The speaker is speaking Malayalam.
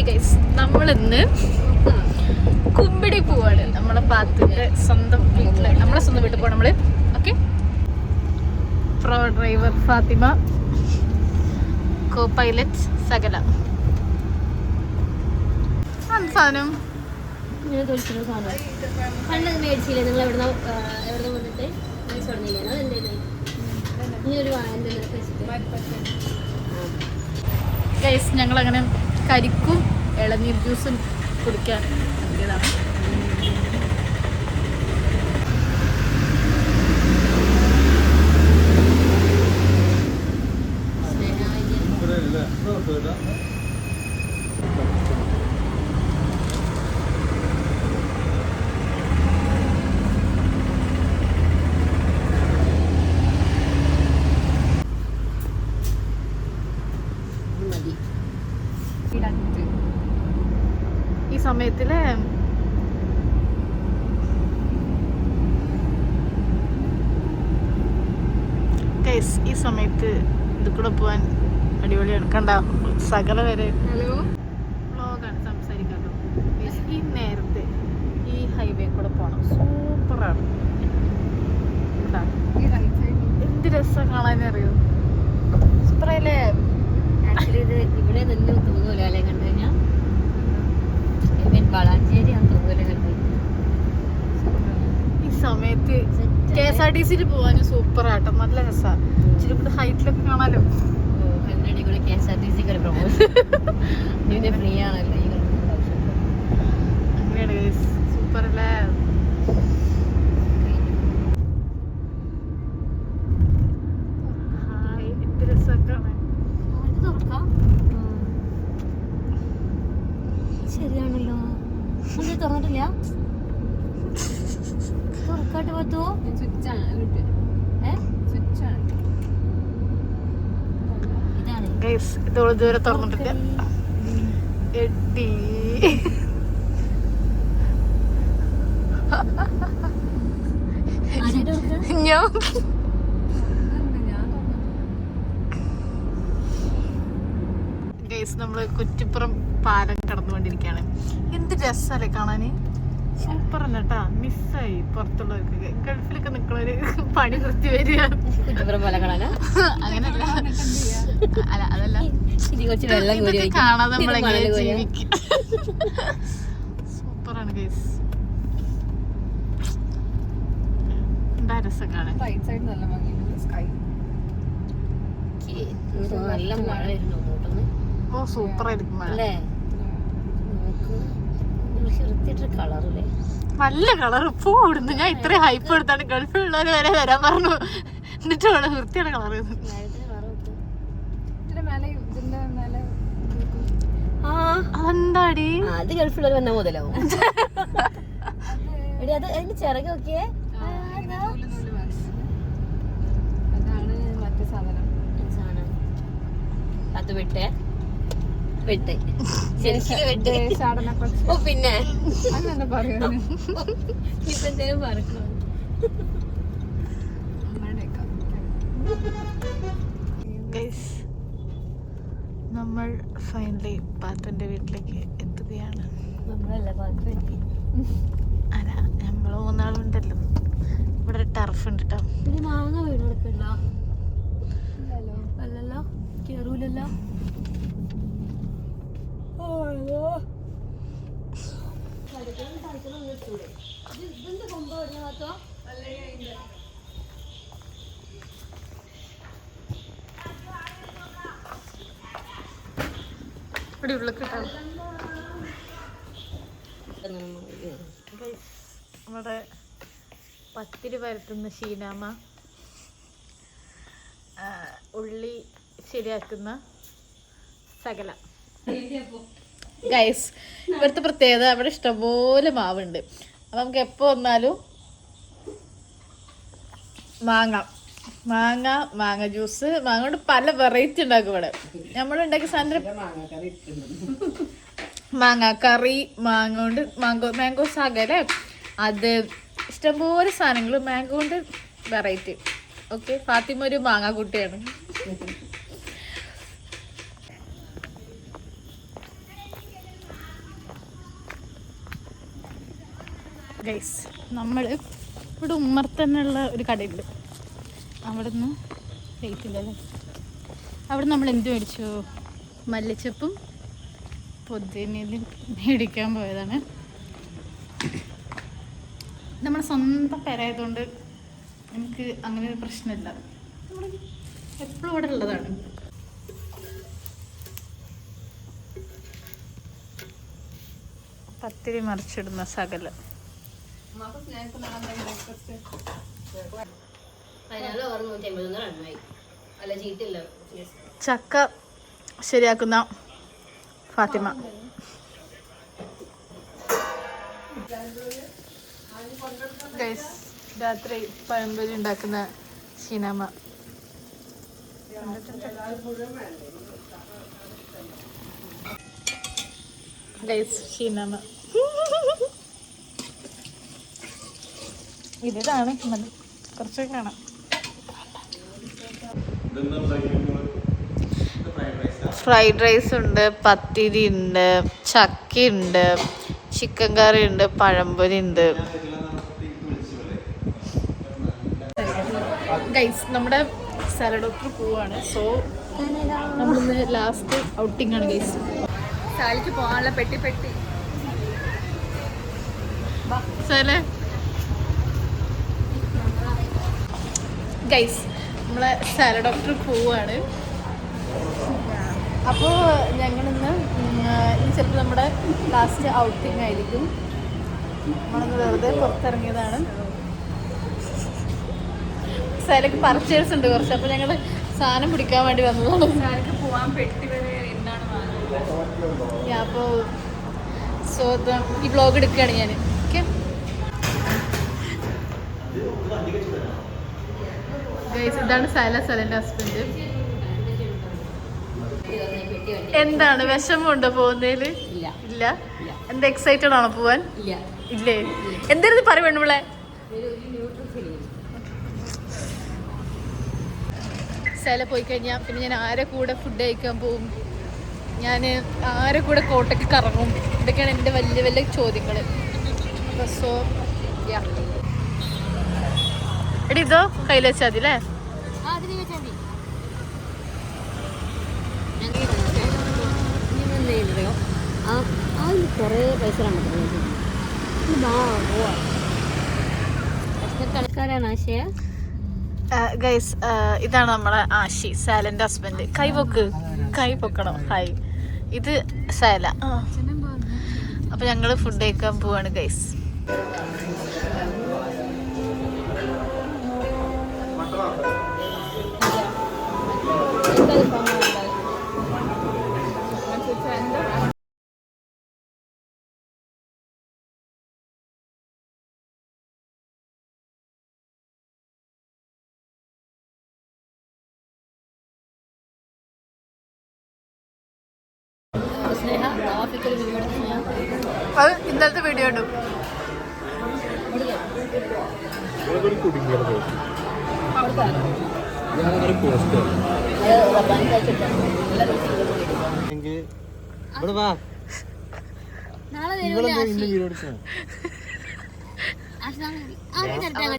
ഹായ് ഗൈസ്, നമ്മളിന്ന് കുമ്പിടി പോവാണ്. നമ്മളെ പാത്തിന്റെ സ്വന്തം വീട്ടില്, നമ്മളെ സ്വന്തം വീട്ടിൽ പോവാണ് നമ്മള്. Okay, pro driver Fatima, co pilot സകല. സാധനം പണ്ട് മേടിച്ചില്ലേ നിങ്ങൾ? എവിടെ വന്നിട്ട് ഗൈസ്, ഞങ്ങളങ്ങനെ കരിക്കും ഇളനീർ ജ്യൂസും കുടിക്കാൻ ഇതാണ്. ഈ സമയത്തില് ഗൈസ്, ഈ സമയത്ത് ഇത് കൂടെ പോവാൻ അടിപൊളിയാണ്. കണ്ട സകല വരെ വ്ളോഗാണ് സംസാരിക്കാട്ടോ. ഈ നേരത്തെ ഈ ഹൈവേ കൂടെ പോണം, സൂപ്പറാണ്. എന്ത് രസം കാണാനറിയോ, സൂപ്പറല്ലേ. ആക്ച്വലി ഇത് ഇവിടെ നിന്ന് തോന്നൂല അല്ലെ കണ്ടു കഴിഞ്ഞാൽ. വളാഞ്ചേരി ആണ് തോന്നൂല കണ്ടു. ഈ സമയത്ത് KSRTC പോവാനും സൂപ്പറാട്ടോ, നല്ല രസമാണ്. ഇച്ചിരി കൂടെ ഹൈറ്റിലൊക്കെ കാണാലോ. കന്നഡി കൂടെ KSRTC ഒരു പ്രൊമോഷൻ. ഇതിന്റെ ഫ്രീ ആണല്ലോ ഈ അങ്ങനെയാണ്. സൂപ്പറല്ലേ. ഹായ്, എന്ത് രസമൊക്കെ കാണാൻ. ശരിയാണല്ലോ, തുറന്നിട്ടില്ല. തുറക്കാട്ട് പറ്റുമോ? ഇതാണ് ഗൈസ്, ഇതോളം ദൂരെ തുറന്നിട്ടില്ല. എട്ടി ഞാൻ ഗൈസ്, നമ്മള് കുറ്റിപ്പുറം പാലം കടന്നുകൊണ്ടിരിക്കുകയാണ്. എന്ത് രസമല്ലേ കാണാന്, സൂപ്പർ തന്നെ കേട്ടാ. മിസ്സായി പുറത്തുള്ളവർക്ക്. ഗൾഫിലൊക്കെ നിക്കണവര് പണി നിർത്തി വരിക. അങ്ങനല്ല, അല്ല അതല്ല, ഇതൊക്കെ കാണാതെ നമ്മളെങ്ങനെ ജീവിക്കും. സൂപ്പറാണ് ഗൈസ്, എന്താ രസം കാണാൻ. നല്ല മഴ വരുന്നു. ഓ, സൂപ്പറായിരിക്കും മഴ. കളറല്ലേ, നല്ല കളർ. ഇപ്പോ ഇവിടുന്ന് ഞാൻ ഇത്രയും ഹൈപ്പ് എടുത്താണ് ഗൾഫിലുള്ളവര് വരെ വരാൻ പറഞ്ഞു. എന്നിട്ട് വേണം വൃത്തിയാണ് കളർ. അതെന്താടി? അത് ഗൾഫിലുള്ളവർ വന്ന മുതലാവും. അത് അതിന്റെ ചിറക് നോക്കിയേ. അത് വിട്ടേ വിട്ട് പിന്നെ ഇപ്പെന്തേലും പറക്കണം. നമ്മൾ ഫൈനലി പാത്തന്റെ വീട്ടിലേക്ക് എത്തുകയാണ്. നമ്മളല്ല പാത്തി, അല്ല നമ്മള് മൂന്നാളുണ്ടല്ലോ. ഇവിടെ ഒരു ടർഫ് ഉണ്ട് കേട്ടോ. പിന്നെ മാങ്ങ വീട് കൊടുക്കണ്ടോ? അല്ലല്ലോ, കേറൂലല്ലോ. ഇവിടെ ഉള്ളിൽ നമ്മുടെ പത്തിരി പരത്തുന്ന ഷീനാമ്മ, ഉള്ളി ശരിയാക്കുന്ന സകല. ഗൈസ്, ഇവിടുത്തെ പ്രത്യേകത അവിടെ ഇഷ്ടംപോലെ മാവുണ്ട്. അപ്പം നമുക്ക് എപ്പോൾ വന്നാലും മാങ്ങ ജ്യൂസ്, മാങ്ങ കൊണ്ട് പല വെറൈറ്റി ഉണ്ടാക്കും ഇവിടെ. നമ്മളുണ്ടാക്കിയ സാധനം മാങ്ങ കറി, മാങ്ങ കൊണ്ട് മാംഗോ സാഗല്ലേ, അത് ഇഷ്ടംപോലെ സാധനങ്ങൾ മാംഗോ കൊണ്ട് വെറൈറ്റി. ഓക്കെ, ഫാത്തിമ ഒരു മാങ്ങ കുട്ടിയാണ്. ഗൈസ് നമ്മൾ ഇവിടെ ഉമ്മർത്തന്നെയുള്ള ഒരു കടയുണ്ട്. അവിടെ നിന്ന് കഴിക്കില്ലല്ലേ. അവിടെ നമ്മൾ എന്ത് മേടിച്ചു? മല്ലിച്ചപ്പും പുതിനയിലും മേടിക്കാൻ പോയതാണ്. നമ്മുടെ സ്വന്തം പേരായതുകൊണ്ട് എനിക്ക് അങ്ങനെ ഒരു പ്രശ്നമില്ല. നമ്മൾ എപ്പോഴും ഇവിടെ ഉള്ളതാണ്. പത്തിരി മറിച്ചിടുന്ന സകലം. ചക്ക ശരിയാക്കുന്ന ഫാത്തിമ. ഗൈസ് രാത്രി പഴംപൊരി ഉണ്ടാക്കുന്ന ഷീനാമ്മ. ഗൈസ് ഷീനാമ്മ ഇതാണ് കുറച്ചൊക്കെ കാണാം. ഫ്രൈഡ് റൈസ് ഉണ്ട്, പത്തിരി ഉണ്ട്, ചക്ക ഉണ്ട്, ചിക്കൻ കറി ഉണ്ട്, പഴംപൊരി ഉണ്ട്. ഗൈസ് നമ്മുടെ സാലഡ് ഡോക്ടർ പോവാണ്. സോ നമ്മളിന്ന് ലാസ്റ്റ് ഔട്ടിംഗ് ആണ് ഗൈസ്. സാലിക്ക് പോകാനുള്ള പെട്ടി സാലേ ഗൈസ് നമ്മളെ സാലഡ് ഡോക്ടർ പോവാണ്. അപ്പോൾ ഞങ്ങളിന്ന് ഇനി ചിലപ്പോൾ നമ്മുടെ ലാസ്റ്റ് ഔട്ടിംഗ് ആയിരിക്കും. നമ്മളൊന്ന് വെറുതെ പുറത്തിറങ്ങിയതാണ്. സാലക്ക് പർച്ചേഴ്സ് ഉണ്ട് കുറച്ച്. അപ്പോൾ ഞങ്ങൾ സാധനം പിടിക്കാൻ വേണ്ടി വന്നതാണ്. സാലിക്ക് പോകാൻ പെട്ടി വരെ എന്താണ് അപ്പോൾ സോ ഈ വ്ലോഗ് എടുക്കുകയാണ് ഞാൻ. ഓക്കെ ഗൈസ് ഇതാണ് സലൻ്റെ ഹസ്ബൻഡ്. എന്താണ് വിഷമമുണ്ടോ പോകുന്നതിൽ? ഇല്ല. എന്താ എക്സൈറ്റഡ് ആണോ പോവാൻ? ഇല്ലേ? എന്തായിരുന്നു പറയണ നമ്മളെ? സല പോയി കഴിഞ്ഞാൽ പിന്നെ ഞാൻ ആരെ കൂടെ ഫുഡ് കഴിക്കാൻ പോവും? ഞാൻ ആരെ കൂടെ കോട്ടയ്ക്ക് കറങ്ങും? ഇതൊക്കെയാണ് എൻ്റെ വലിയ വലിയ ചോദ്യങ്ങൾ. സോ എടി ഇതോ കയ്യിൽ വെച്ചാൽ മതി അല്ലേ? കുറേ പൈസ കളിക്കാരാണ് ആശയ. ഗൈസ് ഇതാണ് നമ്മളെ ആശി, സാലൻ്റെ ഹസ്ബൻഡ്. കൈ പൊക്കണം. ഹായ്, ഇത് സാല. അപ്പൊ ഞങ്ങള് ഫുഡ് കഴിക്കാൻ പോവാണ് ഗൈസ്. അത് ഇന്നലത്തെ വീഡിയോ ഇടും. നാളെ